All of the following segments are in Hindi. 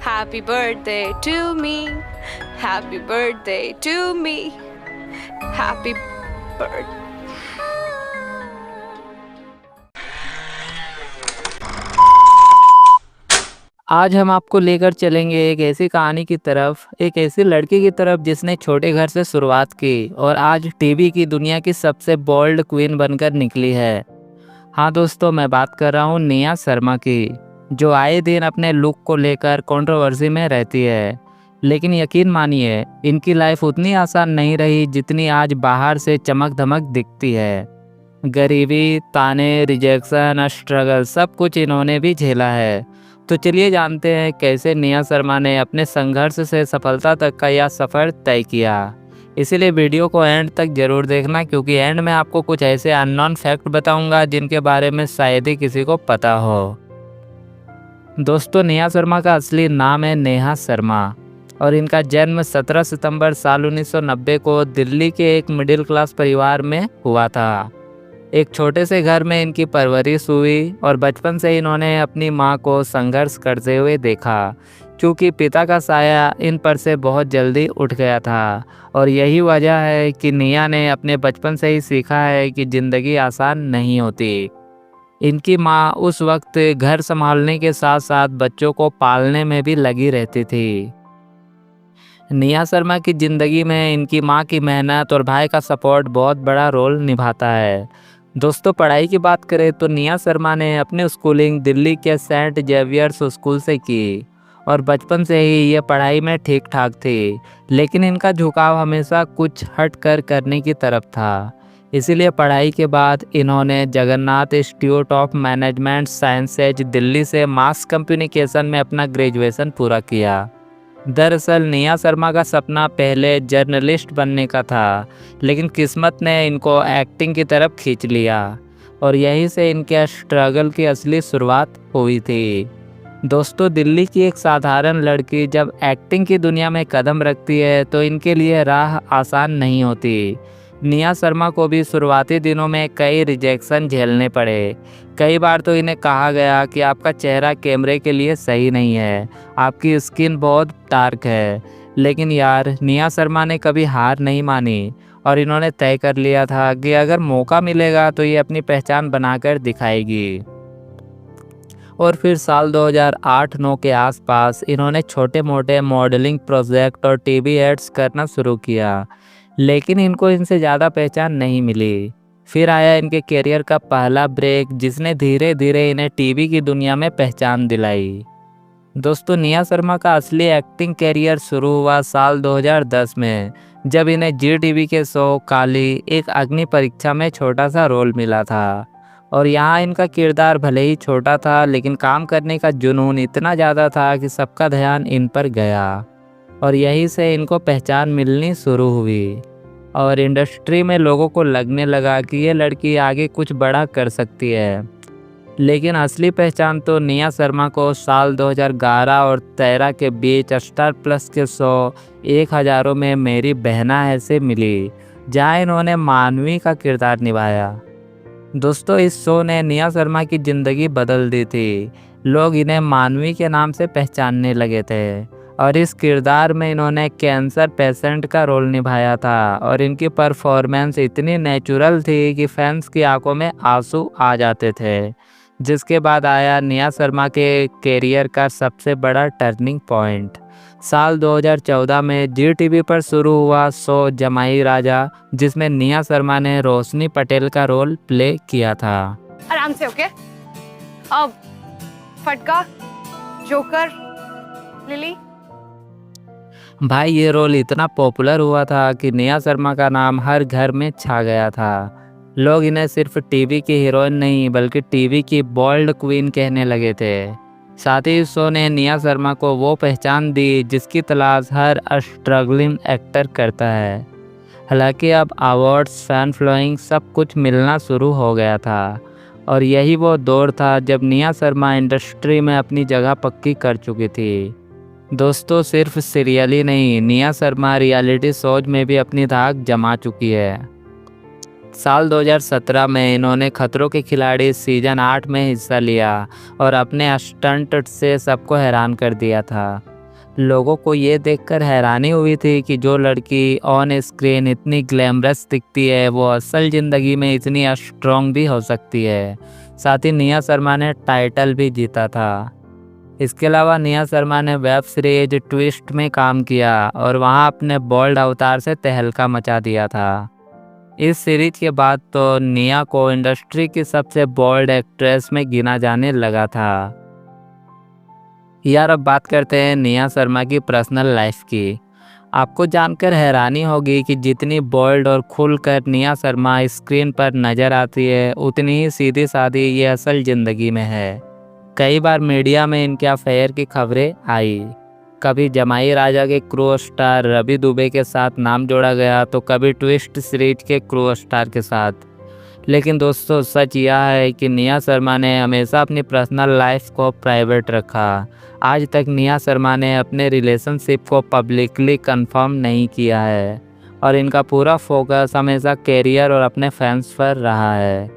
Happy birthday to me. Happy birthday to me. Happy birthday. आज हम आपको लेकर चलेंगे एक ऐसी कहानी की तरफ, एक ऐसी लड़की की तरफ जिसने छोटे घर से शुरुआत की और आज टीवी की दुनिया की सबसे बोल्ड क्वीन बनकर निकली है। हाँ दोस्तों, मैं बात कर रहा हूँ नेहा शर्मा की, जो आए दिन अपने लुक को लेकर कंट्रोवर्सी में रहती है। लेकिन यकीन मानिए, इनकी लाइफ उतनी आसान नहीं रही जितनी आज बाहर से चमक धमक दिखती है। गरीबी, ताने, रिजेक्शन, स्ट्रगल सब कुछ इन्होंने भी झेला है। तो चलिए जानते हैं कैसे नेहा शर्मा ने अपने संघर्ष से सफलता तक का यह सफ़र तय किया। इसीलिए वीडियो को एंड तक ज़रूर देखना, क्योंकि एंड में आपको कुछ ऐसे अननोन फैक्ट बताऊंगा जिनके बारे में शायद ही किसी को पता हो। दोस्तों, नेहा शर्मा का असली नाम है नेहा शर्मा और इनका जन्म 17 सितंबर साल 1990 को दिल्ली के एक मिडिल क्लास परिवार में हुआ था। एक छोटे से घर में इनकी परवरिश हुई और बचपन से इन्होंने अपनी मां को संघर्ष करते हुए देखा, क्योंकि पिता का साया इन पर से बहुत जल्दी उठ गया था। और यही वजह है कि नेहा ने अपने बचपन से ही सीखा है कि ज़िंदगी आसान नहीं होती। इनकी मां उस वक्त घर संभालने के साथ साथ बच्चों को पालने में भी लगी रहती थी। नेहा शर्मा की ज़िंदगी में इनकी मां की मेहनत और भाई का सपोर्ट बहुत बड़ा रोल निभाता है। दोस्तों, पढ़ाई की बात करें तो नेहा शर्मा ने अपनी स्कूलिंग दिल्ली के सेंट जेवियर्स स्कूल से की और बचपन से ही ये पढ़ाई में ठीक ठाक थी, लेकिन इनका झुकाव हमेशा कुछ हट कर करने की तरफ था। इसीलिए पढ़ाई के बाद इन्होंने Jagannath institute of management sciences Delhi से मास कम्युनिकेशन में अपना ग्रेजुएशन पूरा किया। दरअसल नेहा शर्मा का सपना पहले जर्नलिस्ट बनने का था, लेकिन किस्मत ने इनको एक्टिंग की तरफ खींच लिया और यहीं से इनके स्ट्रगल की असली शुरुआत हुई थी। दोस्तों, दिल्ली की एक साधारण लड़की जब एक्टिंग की दुनिया में कदम रखती है तो इनके लिए राह आसान नहीं होती। नेहा शर्मा को भी शुरुआती दिनों में कई रिजेक्शन झेलने पड़े। कई बार तो इन्हें कहा गया कि आपका चेहरा कैमरे के लिए सही नहीं है, आपकी स्किन बहुत डार्क है। लेकिन यार, नेहा शर्मा ने कभी हार नहीं मानी और इन्होंने तय कर लिया था कि अगर मौका मिलेगा तो ये अपनी पहचान बनाकर दिखाएगी। और फिर साल 2008-9 के आसपास इन्होंने छोटे मोटे मॉडलिंग प्रोजेक्ट और टीवी एड्स करना शुरू किया, लेकिन इनको इनसे ज़्यादा पहचान नहीं मिली। फिर आया इनके करियर का पहला ब्रेक, जिसने धीरे धीरे इन्हें टीवी की दुनिया में पहचान दिलाई। दोस्तों, नेहा शर्मा का असली एक्टिंग करियर शुरू हुआ साल 2010 में, जब इन्हें जी टीवी के शो काली एक अग्नि परीक्षा में छोटा सा रोल मिला था। और यहाँ इनका किरदार भले ही छोटा था, लेकिन काम करने का जुनून इतना ज़्यादा था कि सबका ध्यान इन पर गया और यहीं से इनको पहचान मिलनी शुरू हुई और इंडस्ट्री में लोगों को लगने लगा कि ये लड़की आगे कुछ बड़ा कर सकती है। लेकिन असली पहचान तो नेहा शर्मा को साल 2011 और 13 के बीच स्टार प्लस के शो 1000 में मेरी बहना है से मिली, जहाँ इन्होंने मानवी का किरदार निभाया। दोस्तों, इस शो ने नेहा शर्मा की ज़िंदगी बदल दी थी। लोग इन्हें मानवी के नाम से पहचानने लगे थे और इस किरदार में इन्होंने कैंसर पेशेंट का रोल निभाया था और इनकी परफॉर्मेंस इतनी नेचुरल थी कि फैंस की आंखों में आंसू आ जाते थे। जिसके बाद आया नेहा शर्मा के कैरियर का सबसे बड़ा टर्निंग पॉइंट। साल 2014 में जी टीवी पर शुरू हुआ शो जमाई राजा, जिसमें नेहा शर्मा ने रोशनी पटेल का रोल प्ले किया था। आराम से, ओके? अब फटका, जोकर, लिली। भाई, ये रोल इतना पॉपुलर हुआ था कि नेहा शर्मा का नाम हर घर में छा गया था। लोग इन्हें सिर्फ टीवी की हीरोइन नहीं, बल्कि टीवी की बोल्ड क्वीन कहने लगे थे। साथ ही इस शो ने नेहा शर्मा को वो पहचान दी जिसकी तलाश हर स्ट्रगलिंग एक्टर करता है। हालांकि अब अवार्ड्स, फैन फॉलोइंग सब कुछ मिलना शुरू हो गया था और यही वो दौर था जब नेहा शर्मा इंडस्ट्री में अपनी जगह पक्की कर चुकी थी। दोस्तों, सिर्फ सीरियल ही नहीं, नेहा शर्मा रियलिटी शोज में भी अपनी धाक जमा चुकी है। साल 2017 में इन्होंने खतरों के खिलाड़ी सीजन 8 में हिस्सा लिया और अपने स्टंट से सबको हैरान कर दिया था। लोगों को ये देखकर हैरानी हुई थी कि जो लड़की ऑन स्क्रीन इतनी ग्लैमरस दिखती है वो असल ज़िंदगी में इतनी स्ट्रॉन्ग भी हो सकती है। साथ ही निया शर्मा ने टाइटल भी जीता था। इसके अलावा निया शर्मा ने वेब सीरीज ट्विस्ट में काम किया और वहां अपने बोल्ड अवतार से तहलका मचा दिया था। इस सीरीज के बाद तो निया को इंडस्ट्री की सबसे बोल्ड एक्ट्रेस में गिना जाने लगा था। यार अब बात करते हैं निया शर्मा की पर्सनल लाइफ की। आपको जानकर हैरानी होगी कि जितनी बोल्ड और खुलकर निया शर्मा स्क्रीन पर नज़र आती है उतनी ही सीधी सादी ये असल ज़िंदगी में है। कई बार मीडिया में इनके अफेयर की खबरें आई। कभी जमाई राजा के क्रू स्टार रवि दुबे के साथ नाम जोड़ा गया तो कभी ट्विस्ट सीरीज के क्रू स्टार के साथ। लेकिन दोस्तों सच यह है कि निया शर्मा ने हमेशा अपनी पर्सनल लाइफ को प्राइवेट रखा। आज तक निया शर्मा ने अपने रिलेशनशिप को पब्लिकली कंफर्म नहीं किया है और इनका पूरा फोकस हमेशा कैरियर और अपने फैंस पर रहा है।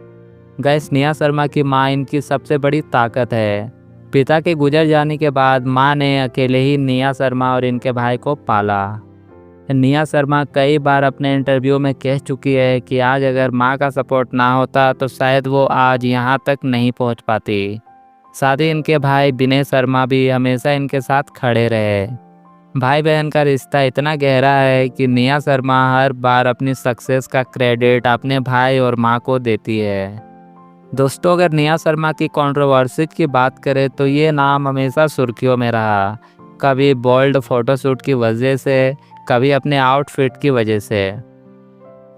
गाइस निया शर्मा की मां इनकी सबसे बड़ी ताकत है। पिता के गुजर जाने के बाद मां ने अकेले ही निया शर्मा और इनके भाई को पाला। निया शर्मा कई बार अपने इंटरव्यू में कह चुकी है कि आज अगर मां का सपोर्ट ना होता तो शायद वो आज यहाँ तक नहीं पहुँच पाती। साथ ही इनके भाई विनय शर्मा भी हमेशा इनके साथ खड़े रहे। भाई बहन का रिश्ता इतना गहरा है कि निया शर्मा हर बार अपनी सक्सेस का क्रेडिट अपने भाई और मां को देती है। दोस्तों अगर निया शर्मा की कंट्रोवर्सी की बात करें तो ये नाम हमेशा सुर्खियों में रहा। कभी बोल्ड फोटोशूट की वजह से, कभी अपने आउटफिट की वजह से।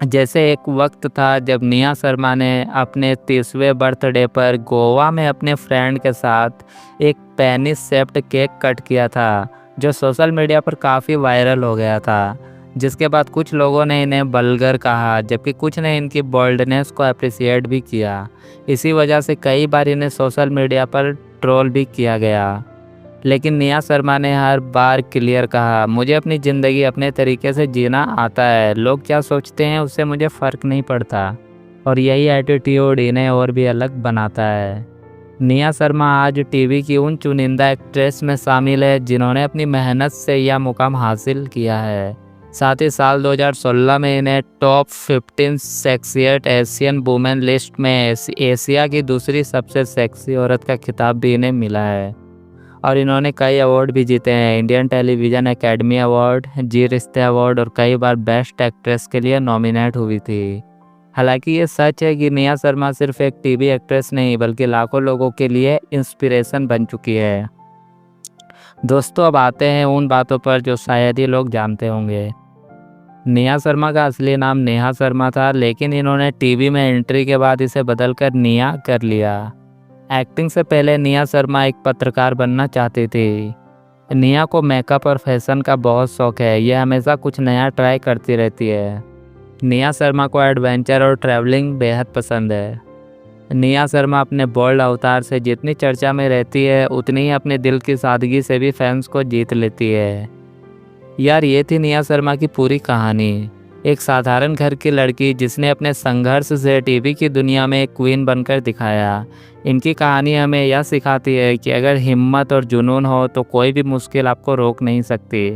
जैसे एक वक्त था जब निया शर्मा ने अपने 30वें बर्थडे पर गोवा में अपने फ्रेंड के साथ एक पेनी शेप्ड केक कट किया था जो सोशल मीडिया पर काफ़ी वायरल हो गया था, जिसके बाद कुछ लोगों ने इन्हें वल्गर कहा जबकि कुछ ने इनकी बोल्डनेस को अप्रिशिएट भी किया। इसी वजह से कई बार इन्हें सोशल मीडिया पर ट्रोल भी किया गया। लेकिन निया शर्मा ने हर बार क्लियर कहा, मुझे अपनी ज़िंदगी अपने तरीके से जीना आता है, लोग क्या सोचते हैं उससे मुझे फ़र्क नहीं पड़ता। और यही एटीट्यूड इन्हें और भी अलग बनाता है। निया शर्मा आज टीवी की उन चुनिंदा एक्ट्रेस में शामिल है जिन्होंने अपनी मेहनत से यह मुकाम हासिल किया है। साथ ही साल 2016 में इन्हें top 15 sexiest Asian women list में एशिया की दूसरी सबसे सेक्सी औरत का खिताब भी इन्हें मिला है। और इन्होंने कई अवार्ड भी जीते हैं, इंडियन टेलीविज़न एकेडमी अवार्ड, जी रिश्ते अवार्ड और कई बार बेस्ट एक्ट्रेस के लिए नॉमिनेट हुई थी। हालांकि ये सच है कि निया शर्मा सिर्फ एक टीवी एक्ट्रेस नहीं बल्कि लाखों लोगों के लिए इंस्पिरेशन बन चुकी है। दोस्तों अब आते हैं उन बातों पर जो शायद ही लोग जानते होंगे। निया शर्मा का असली नाम नेहा शर्मा था, लेकिन इन्होंने टीवी में एंट्री के बाद इसे बदलकर निया कर लिया। एक्टिंग से पहले निया शर्मा एक पत्रकार बनना चाहती थी। निया को मेकअप और फैशन का बहुत शौक है, यह हमेशा कुछ नया ट्राई करती रहती है। निया शर्मा को एडवेंचर और ट्रैवलिंग बेहद पसंद है। निया शर्मा अपने बोल्ड अवतार से जितनी चर्चा में रहती है उतनी ही अपने दिल की सादगी से भी फैंस को जीत लेती है। यार ये थी निया शर्मा की पूरी कहानी। एक साधारण घर की लड़की जिसने अपने संघर्ष से टीवी की दुनिया में एक क्वीन बनकर दिखाया। इनकी कहानी हमें यह सिखाती है कि अगर हिम्मत और जुनून हो तो कोई भी मुश्किल आपको रोक नहीं सकती।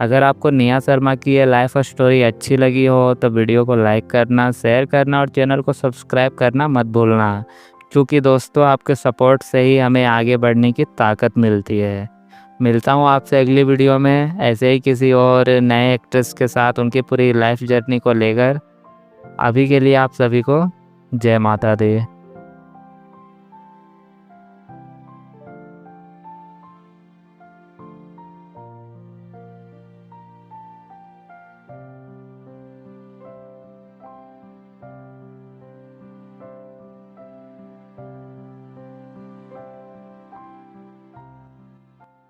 अगर आपको निया शर्मा की ये लाइफ स्टोरी अच्छी लगी हो तो वीडियो को लाइक करना, शेयर करना और चैनल को सब्सक्राइब करना मत भूलना, क्योंकि दोस्तों आपके सपोर्ट से ही हमें आगे बढ़ने की ताकत मिलती है। मिलता हूँ आपसे अगली वीडियो में ऐसे ही किसी और नए एक्ट्रेस के साथ उनकी पूरी लाइफ जर्नी को लेकर। अभी के लिए आप सभी को जय माता दी।